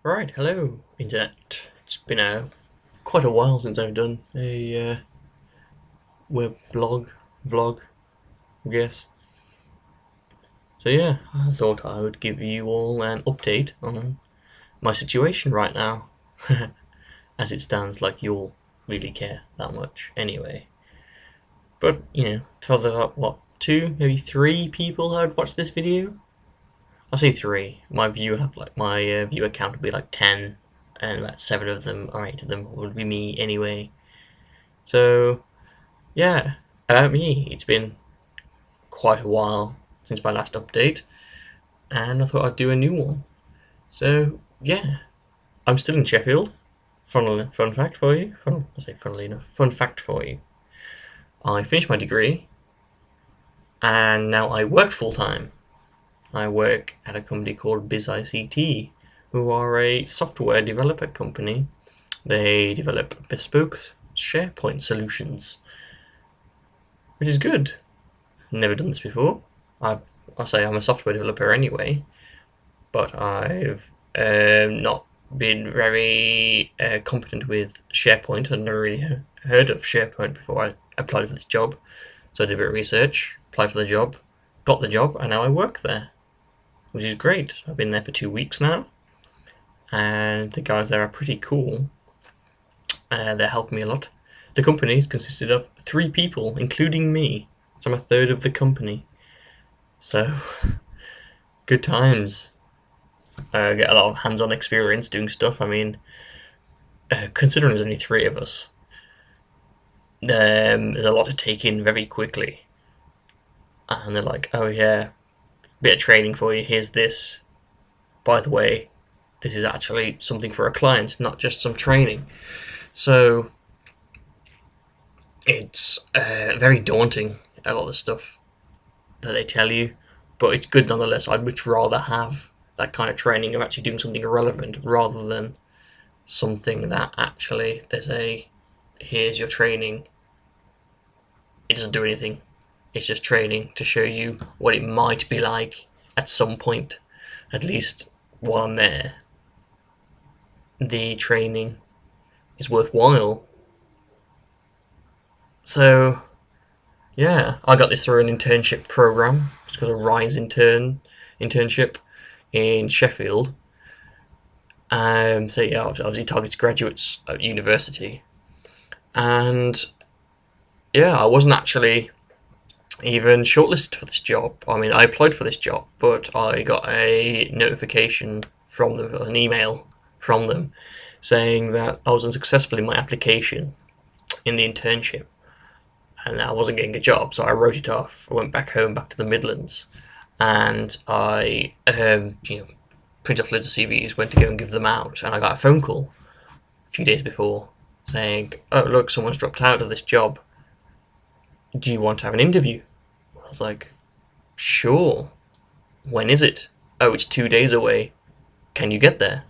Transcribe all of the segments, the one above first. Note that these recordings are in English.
Right, hello, Internet. It's been quite a while since I've done a web vlog, I guess. So yeah, I thought I would give you all an update on my situation right now. As it stands, like you'll really care that much anyway. But, for the, what, two, maybe three people who would watch this video? I'll say three. My viewer count would be like 10, and about 7 of them, or 8 of them would be me anyway. So, yeah, about me. It's been quite a while since my last update, and I thought I'd do a new one. So, yeah, I'm still in Sheffield. Fun fact for you. I say funnily enough. Fun fact for you. I finished my degree, and now I work full time. I work at a company called BizICT, who are a software developer company. They develop bespoke SharePoint solutions, which is good. Never done this before. I'll say I'm a software developer anyway, but I've not been very competent with SharePoint. I'd never really heard of SharePoint before I applied for this job. So I did a bit of research, applied for the job, got the job, and now I work there, which is great. I've been there for 2 weeks now, and the guys there are pretty cool. They're helping me a lot. The company consisted of 3 people, including me, so I'm a third of the company. So, good times. Get a lot of hands-on experience doing stuff. I mean, considering there's only 3 of us, there's a lot to take in very quickly. And they're like, oh yeah, bit of training for you, here's this. By the way, this is actually something for a client, not just some training. So, it's very daunting, a lot of the stuff that they tell you, but it's good nonetheless. I'd much rather have that kind of training of actually doing something relevant rather than something that actually here's your training. It doesn't do anything. It's just training to show you what it might be like at some point, at least while I'm there. The training is worthwhile. So, yeah, I got this through an internship program. It's called a Rise internship in Sheffield. So yeah, obviously targets graduates at university. And yeah, I wasn't actually even shortlisted for this job. I mean, I applied for this job, but I got a notification from them, an email from them, saying that I was unsuccessful in my application in the internship, and I wasn't getting a job, so I wrote it off. I went back home, back to the Midlands, and I, printed off loads of CVs, went to go and give them out, and I got a phone call a few days before saying, oh, look, someone's dropped out of this job. Do you want to have an interview? I was like, sure. When is it? Oh, it's 2 days away. Can you get there?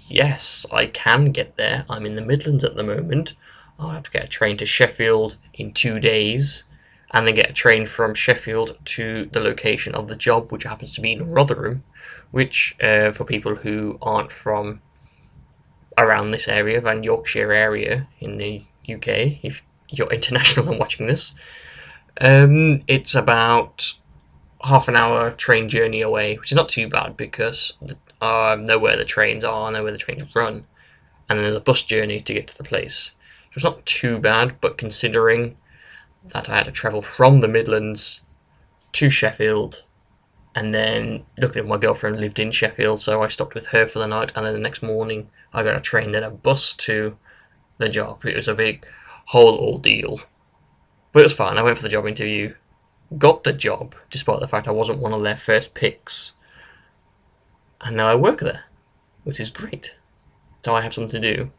Yes, I can get there. I'm in the Midlands at the moment. I'll have to get a train to Sheffield in 2 days, and then get a train from Sheffield to the location of the job, which happens to be in Rotherham, which, for people who aren't from around this area, Van Yorkshire area in the UK, if you're international and watching this, it's about half an hour train journey away, which is not too bad because I know where the trains are, I know where the trains run, and then there's a bus journey to get to the place. So it's not too bad, but considering that I had to travel from the Midlands to Sheffield, and then looking at my girlfriend lived in Sheffield, so I stopped with her for the night, and then the next morning I got a train, then a bus to the job. It was a big whole ordeal, but it was fine. I went for the job interview, got the job, despite the fact I wasn't one of their first picks, and now I work there, which is great. So I have something to do.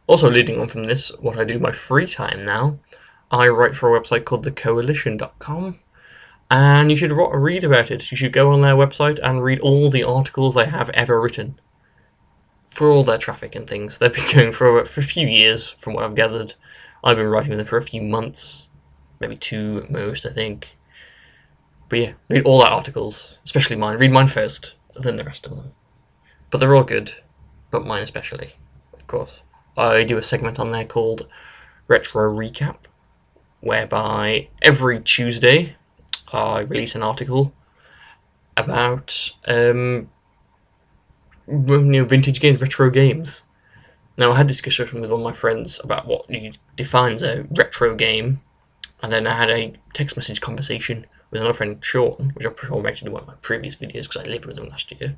Also, leading on from this, what I do in my free time now, I write for a website called thecoalition.com, and you should read about it. You should go on their website and read all the articles they have ever written for all their traffic and things. They've been going for a few years, from what I've gathered. I've been writing with them for a few months, maybe 2 at most, I think. But yeah, read all their articles, especially mine. Read mine first, than the rest of them. But they're all good, but mine especially, of course. I do a segment on there called Retro Recap, whereby every Tuesday I release an article about vintage games, retro games. Now, I had this discussion with one of my friends about what defines a retro game, and then I had a text message conversation with another friend, Sean, which I'm sure I mentioned in one of my previous videos because I lived with him last year,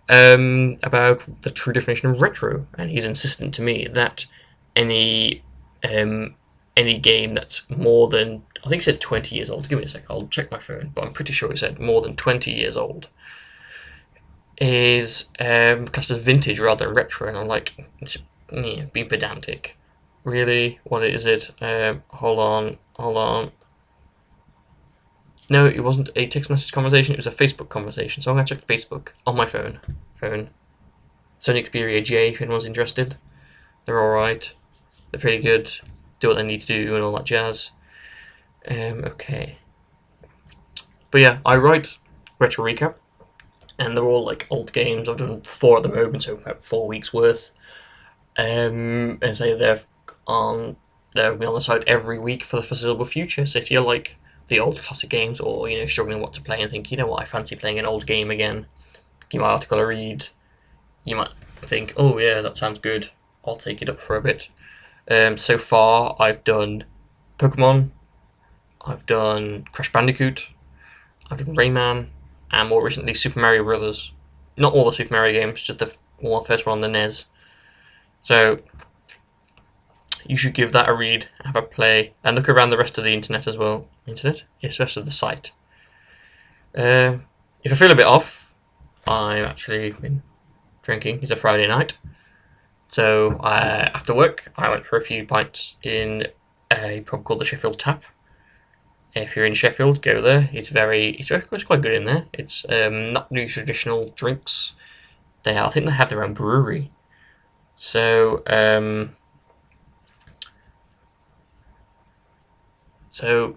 about the true definition of retro, and he's insistent to me that any game that's more than, I think he said 20 years old, give me a sec, I'll check my phone, but I'm pretty sure he said more than 20 years old, is classed as vintage rather than retro, and I'm like, it's being pedantic. Really? What is it? Hold on. No, it wasn't a text message conversation, it was a Facebook conversation, so I'm going to check Facebook on my phone. Sony Xperia J, if anyone's interested. They're alright. They're pretty good. Do what they need to do and all that jazz. Okay. But yeah, I write Retro Recap, and they're all like old games. I've done 4 at the moment, so about 4 weeks worth. And say they'll be on the site every week for the foreseeable future. So if you like the old classic games, or struggling what to play and think, I fancy playing an old game again, give my article a read. You might think, oh yeah, that sounds good, I'll take it up for a bit. So far I've done Pokemon, I've done Crash Bandicoot, I've done Rayman, and more recently Super Mario Brothers. Not all the Super Mario games, just the first one on the NES. So you should give that a read, have a play, and look around the rest of the internet as well. Internet? Yes, the rest of the site. If I feel a bit off, I've actually been drinking. It's a Friday night. So after work, I went for a few pints in a pub called the Sheffield Tap. If you're in Sheffield, go there. It's quite good in there. It's not really traditional drinks. I think they have their own brewery. So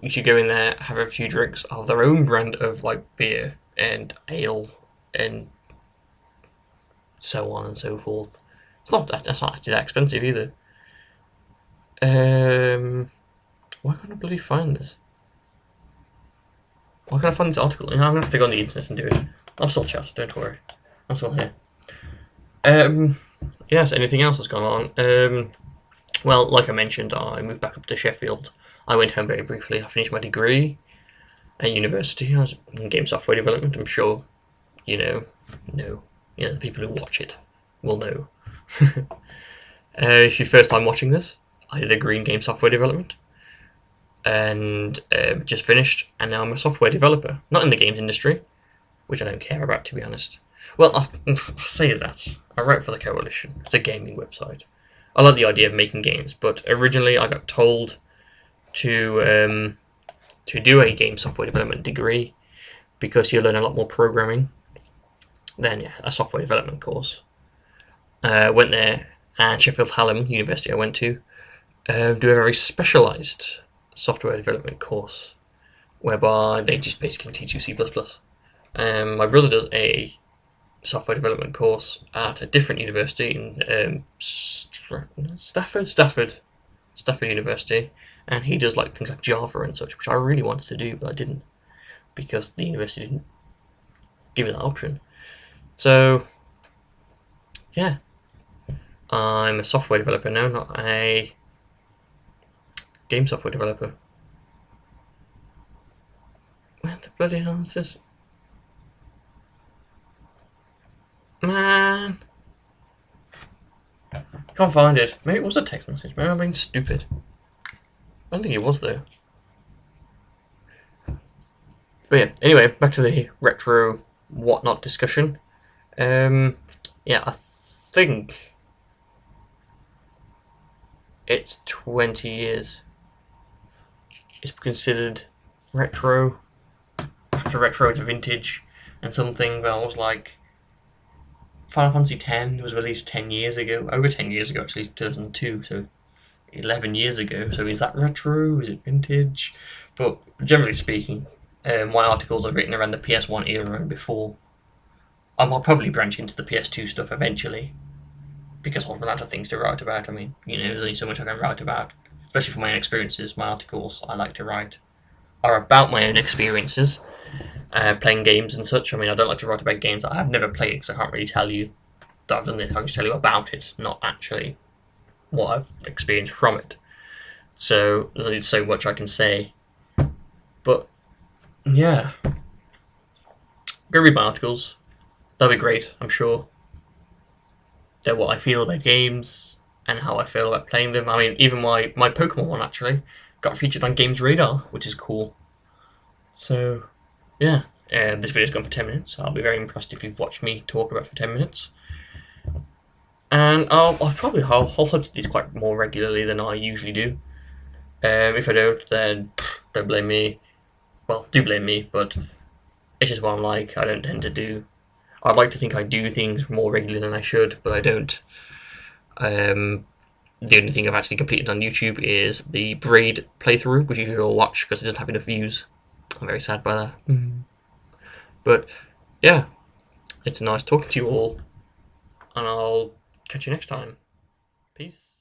you should go in there, have a few drinks of their own brand of like beer and ale and so on and so forth. That's not actually that expensive either. Why can't I bloody find this? Why can't I find this article? I'm gonna have to go on the internet and do it. I'll still chat, don't worry. I'm still here. Yes, anything else that's gone on? Well, like I mentioned, I moved back up to Sheffield. I went home very briefly. I finished my degree at university. I was in game software development. I'm sure the people who watch it will know. If your first time watching this, I did a degree in game software development, and just finished, and now I'm a software developer. Not in the games industry, which I don't care about, to be honest. Well, I'll say that. I write for the Coalition. It's a gaming website. I like the idea of making games, but originally I got told to do a game software development degree because you learn a lot more programming than a software development course. Went there, and Sheffield Hallam University I went to do a very specialised software development course whereby they just basically teach you C++. My brother does a software development course at a different university in Stafford University, and he does like things like Java and such, which I really wanted to do, but I didn't because the university didn't give me that option. So yeah, I'm a software developer now, not a game software developer. Where the bloody hell is this? Man, can't find it. Maybe it was a text message. Maybe I'm being stupid. I don't think it was though. But yeah, anyway, back to the retro whatnot discussion. Yeah, I think it's 20 years. It's considered retro. After retro, it's vintage, and something that was like Final Fantasy X was released 10 years ago. Over 10 years ago, actually, 2002, so 11 years ago. So is that retro? Is it vintage? But generally speaking, my articles are written around the PS1 era and before. I might probably branch into the PS2 stuff eventually, because I'll run out of things to write about. I mean, there's only so much I can write about, especially for my own experiences. My articles I like to write are about my own experiences, playing games and such. I mean, I don't like to write about games that I've never played because I can't really tell you that I've done this. I can just tell you about it, not actually what I've experienced from it. So there's only so much I can say. But yeah, go read my articles. That'll be great, I'm sure. They're what I feel about games and how I feel about playing them. I mean, even my Pokemon one actually got featured on Games Radar, which is cool. So, yeah. This video's gone for 10 minutes. So I'll be very impressed if you've watched me talk about it for 10 minutes. And I'll hope to do these quite more regularly than I usually do. If I don't, then don't blame me. Well, do blame me, but it's just what I'm like. I don't tend to do. I'd like to think I do things more regularly than I should, but I don't. The only thing I've actually completed on YouTube is the Braid playthrough, which you should all watch because it doesn't have enough views. I'm very sad by that. But yeah, it's nice talking to you all, and I'll catch you next time. Peace.